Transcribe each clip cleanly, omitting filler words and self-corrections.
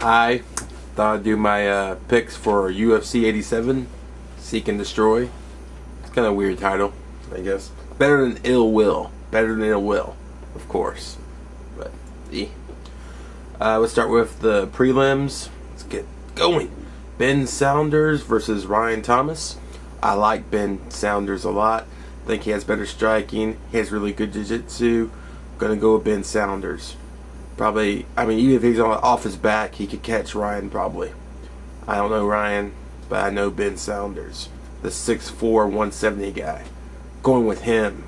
I thought I'd do my picks for UFC 87, Seek and Destroy. It's kind of a weird title, I guess. Better than Ill Will. Better than Ill Will, of course. But, let's start with the prelims. Let's get going. Ben Saunders versus Ryan Thomas. I like Ben Saunders a lot. I think he has better striking. He has really good jiu-jitsu. Gonna go with Ben Saunders. Probably, I mean, even if he's off his back, he could catch Ryan probably. I don't know Ryan, but I know Ben Saunders. The 6'4", 170 guy. Going with him.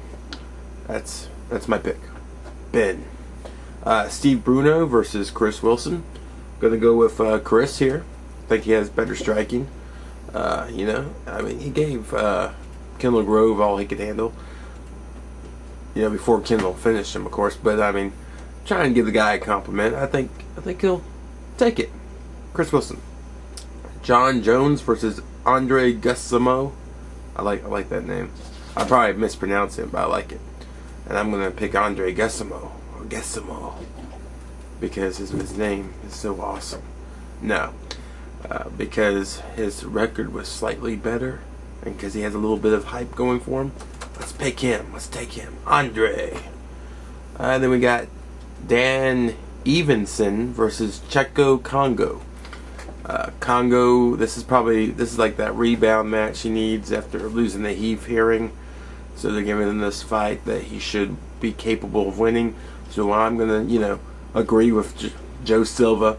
That's my pick. Ben. Steve Bruno versus Chris Wilson. Gonna go with Chris here. I think he has better striking. I mean, he gave Kendall Grove all he could handle. Before Kendall finished him, of course. But I mean, trying to give the guy a compliment. I think he'll take it. Chris Wilson. John Jones versus Andre Gussimo. I like that name. I probably mispronounce it, but I like it. And I'm gonna pick Andre Gussimo because his name is so awesome. No, because his record was slightly better, and because he has a little bit of hype going for him. Let's pick him. Let's take him. Andre. Then we got Dan Evenson versus Checo Congo. Congo, this is like that rebound match he needs after losing the Heath hearing. So they're giving him this fight that he should be capable of winning. So I'm going to, agree with Joe Silva.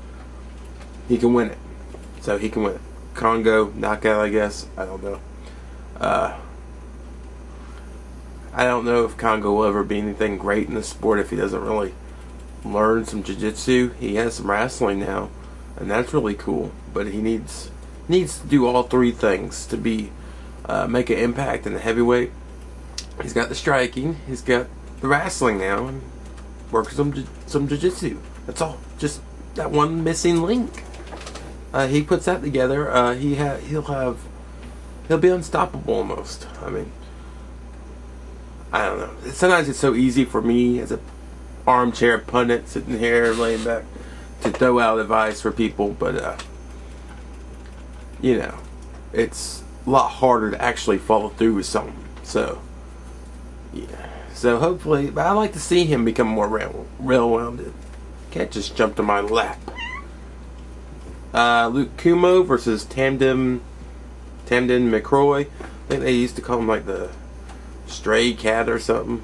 He can win it. So he can win it. Congo, knockout, I guess. I don't know. I don't know if Congo will ever be anything great in the sport if he doesn't really learn some jiu-jitsu. He has some wrestling now, and that's really cool. But he needs to do all three things to be make an impact in the heavyweight. He's got the striking, he's got the wrestling now, and works some jiu-jitsu. That's all. Just that one missing link. He puts that together. He'll be unstoppable almost. I mean, I don't know. Sometimes it's so easy for me as a armchair pundit sitting here laying back to throw out advice for people, but it's a lot harder to actually follow through with something. So yeah. So hopefully, but I like to see him become more well-rounded. Can't just jump to my lap. Luke Kummo versus Tamden McCroy. I think they used to call him like the stray cat or something.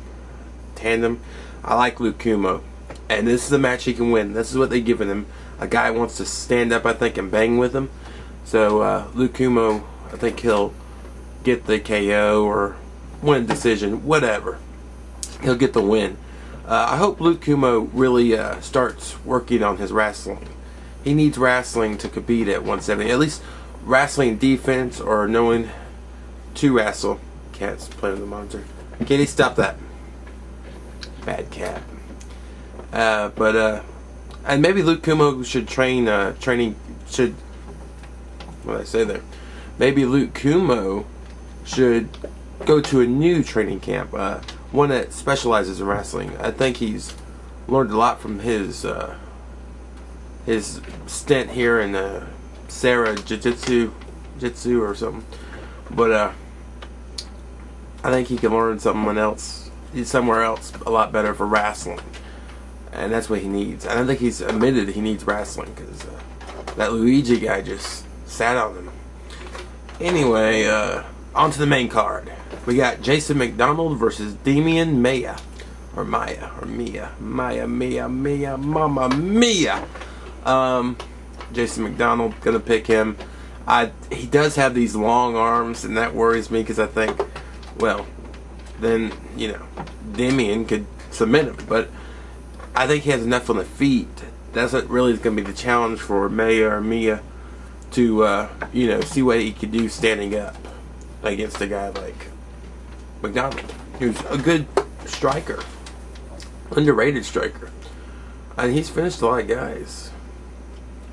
Tandem. I like Luke Kummo, and this is a match he can win. This is what they're giving him. A guy wants to stand up, I think, and bang with him. So Luke Kummo, I think he'll get the KO or win a decision, whatever. He'll get the win. I hope Luke Kummo really starts working on his wrestling. He needs wrestling to compete at 170. At least wrestling defense or knowing to wrestle. Cat's playing with the monitor. Katie, stop that. Bad cat. And maybe Luke Kummo should what did I say there? Maybe Luke Kummo should go to a new training camp, one that specializes in wrestling. I think he's learned a lot from his stint here in Sarah Jiu-Jitsu or something. But I think he can learn somewhere else a lot better for wrestling, and that's what he needs. I don't think he's admitted he needs wrestling because that Luigi guy just sat on him. Anyway, on to the main card. We got Jason McDonald versus Demian Maia. Mamma Mia. Jason McDonald, gonna pick him. He does have these long arms, and that worries me because I think, well, then, Demian could submit him. But I think he has enough on the feet. That's what really is going to be the challenge for Mia to, see what he could do standing up against a guy like McDonald, who's a good striker, underrated striker. And he's finished a lot of guys.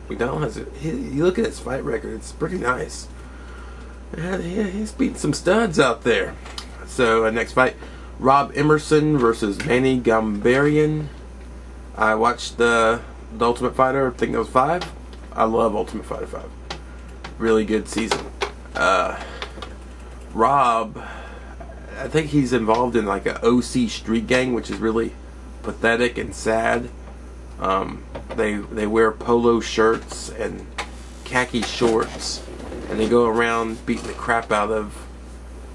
McDonald has you look at his fight record; it's pretty nice. He's beating some studs out there. So next fight, Rob Emerson versus Manny Gambarian. I watched the Ultimate Fighter. I think it was 5. I love Ultimate Fighter 5. Really good season. Rob, I think he's involved in like a OC street gang, which is really pathetic and sad. They wear polo shirts and khaki shorts, and they go around beating the crap out of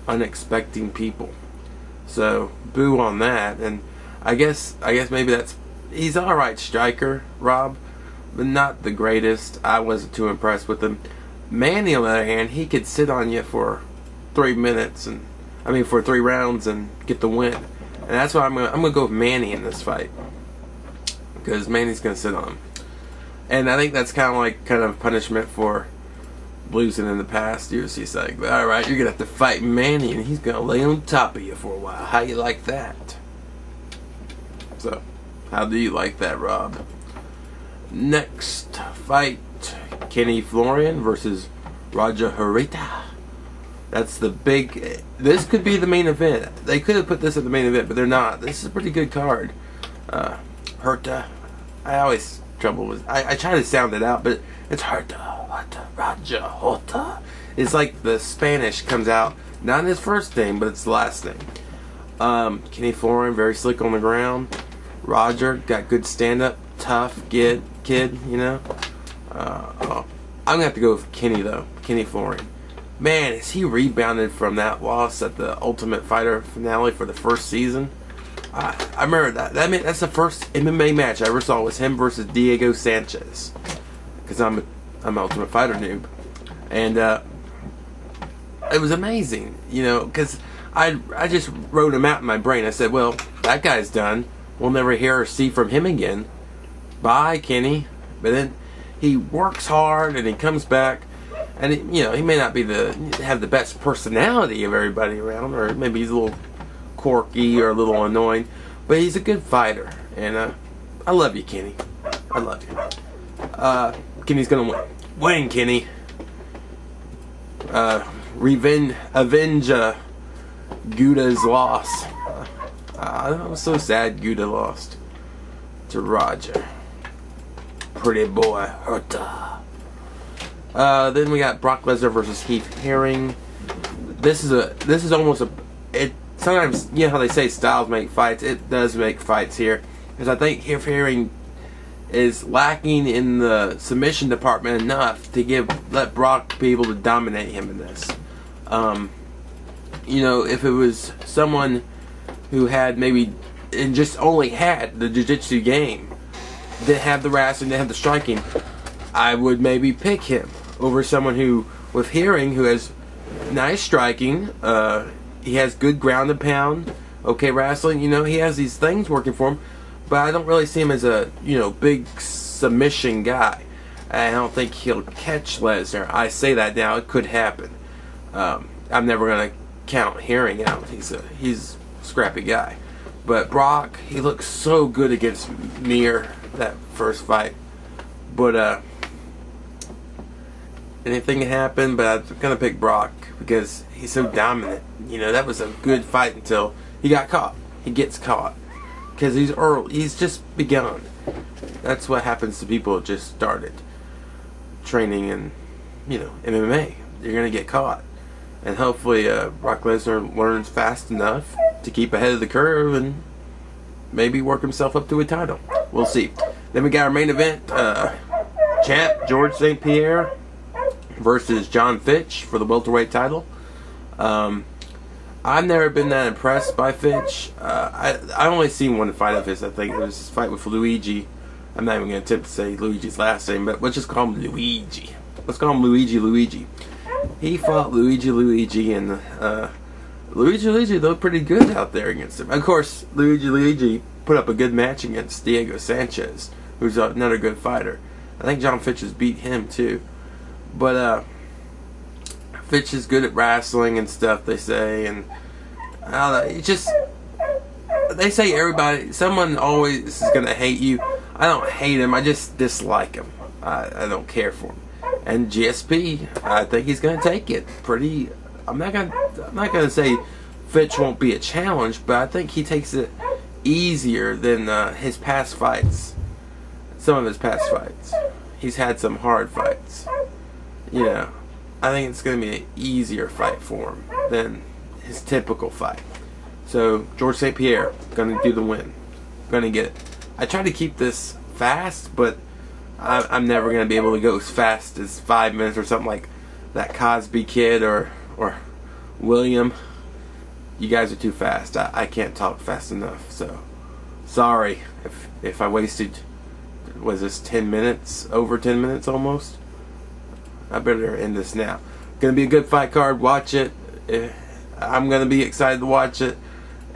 unexpecting people. So boo on that. And I guess maybe he's an alright striker, Rob, but not the greatest. I wasn't too impressed with him. Manny, on the other hand, he could sit on you for 3 minutes, for 3 rounds and get the win. And that's why I'm gonna go with Manny in this fight, because Manny's gonna sit on him. And I think that's kind of punishment for losing in the past. UFC's like, all right, you're gonna have to fight Manny, and he's gonna lay on top of you for a while. How you like that? So, how do you like that, Rob? Next fight, Kenny Florian versus Roger Huerta. That's the big. This could be the main event. They could have put this at the main event, but they're not. This is a pretty good card. Huerta. I always trouble with. I try to sound it out, but it's Huerta. Roger Huerta. It's like the Spanish comes out. Not in his first name, but it's the last name. Kenny Florian, very slick on the ground. Roger got good stand-up, tough kid. You know. I'm gonna have to go with Kenny though. Kenny Florian. Man, is he rebounded from that loss at the Ultimate Fighter finale for the first season? I remember that. That's the first MMA match I ever saw, was him versus Diego Sanchez. Because I'm an Ultimate Fighter noob, and it was amazing, you know. Because I just wrote him out in my brain. I said, well, that guy's done. We'll never hear or see from him again. Bye, Kenny. But then he works hard and he comes back. And he may not be have the best personality of everybody around, or maybe he's a little quirky or a little annoying, but he's a good fighter. And I love you, Kenny. I love you. Kenny's gonna win. Win, Kenny. Avenge Guda's loss. I was so sad Guda lost to Roger. Pretty boy, Huerta. Then we got Brock Lesnar versus Keith Haring. This is almost sometimes, you know how they say styles make fights. It does make fights here, because I think Keith Haring is lacking in the submission department enough to let Brock be able to dominate him in this. If it was someone who had maybe and just only had the jiu-jitsu game, didn't have the wrestling, didn't have the striking, I would maybe pick him over someone who, with Haring, who has nice striking, he has good ground and pound, okay wrestling, he has these things working for him, but I don't really see him as a, big submission guy. I don't think he'll catch Lesnar. I say that now, it could happen. I'm never going to count Haring out. He's a scrappy guy. But Brock, he looked so good against Mir that first fight. But anything can happen, but I'm going to pick Brock because he's so dominant. That was a good fight until he got caught. He gets caught because he's just begun. That's what happens to people who just started training in, MMA. You're going to get caught. And hopefully Brock Lesnar learns fast enough to keep ahead of the curve and maybe work himself up to a title. We'll see. Then we got our main event, champ George St. Pierre versus John Fitch for the welterweight title. I've never been that impressed by Fitch. I only seen one fight of his. I think it was his fight with Luigi. I'm not even going to attempt to say Luigi's last name, but let's just call him Luigi. Let's call him Luigi. He fought Luigi, and Luigi looked pretty good out there against him. Of course, Luigi put up a good match against Diego Sanchez, who's another good fighter. I think John Fitch has beat him too. But Fitch is good at wrestling and stuff, they say, and they say someone always is going to hate you. I don't hate him, I just dislike him. I don't care for him. And GSP, I think he's going to take it pretty. I'm not going to say Fitch won't be a challenge, but I think he takes it easier than his past fights. Some of his past fights. he's had some hard fights. You know, I think it's going to be an easier fight for him than his typical fight. So, George St. Pierre, going to do the win. Going to get it. I try to keep this fast, but I'm never going to be able to go as fast as 5 minutes or something like that Cosby kid or William. You guys are too fast. I can't talk fast enough. So, sorry if I wasted, was this 10 minutes? Over 10 minutes almost? I better end this now. Gonna be a good fight card. Watch it. I'm gonna be excited to watch it.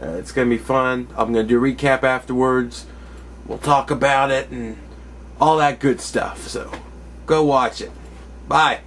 It's gonna be fun. I'm gonna do a recap afterwards. We'll talk about it and all that good stuff. So, go watch it. Bye.